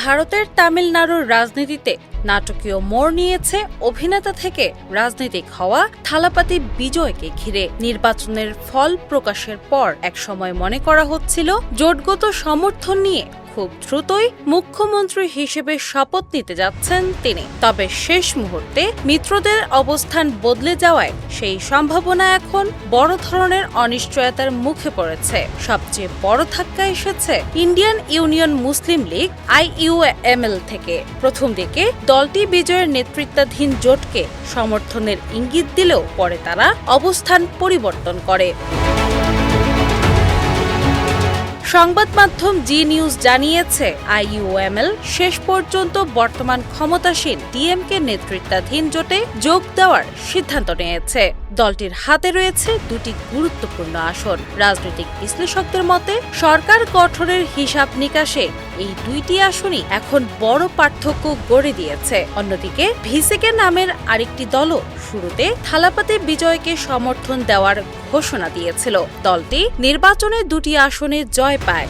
ভারতের তামিলনাড়ুর রাজনীতিতে নাটকীয় মোড় নিয়েছে অভিনেতা থেকে রাজনীতিক হওয়া থালাপাতি বিজয়কে ঘিরে। নির্বাচনের ফল প্রকাশের পর একসময় মনে করা হচ্ছিল জোটগত সমর্থন নিয়ে খুব দ্রুতই মুখ্যমন্ত্রী হিসেবে শপথ নিতে যাচ্ছেন তিনি। তবে শেষ মুহূর্তে মিত্রদের অবস্থান বদলে যাওয়ায় সেই সম্ভাবনা এখন বড় ধরনের অনিশ্চয়তার মুখে পড়েছে। সবচেয়ে বড় ধাক্কা এসেছে ইন্ডিয়ান ইউনিয়ন মুসলিম লীগ IUML থেকে। প্রথম দিকে দলটি বিজয়ের নেতৃত্বাধীন জোটকে সমর্থনের ইঙ্গিত দিলেও পরে তারা অবস্থান পরিবর্তন করে। সংবাদ মাধ্যম জি নিউজ জানিয়েছে, IUML শেষ পর্যন্ত বর্তমান ক্ষমতাসীন DMK নেতৃত্বাধীন জোটে যোগ দেওয়ার সিদ্ধান্ত নিয়েছে। দলটির হাতে রয়েছে দুটি গুরুত্বপূর্ণ আসন। রাজনৈতিক বিশ্লেষকদের মতে সরকার গঠনের হিসাব নিকাশে এই দুইটি আসনই এখন বড় পার্থক্য গড়ে দিয়েছে। অন্যদিকে ভিসিকে নামের আরেকটি দলও শুরুতে থালাপাতি বিজয়কে সমর্থন দেওয়ার ঘোষণা দিয়েছিল। দলটি নির্বাচনে দুটি আসনে জয় পায়।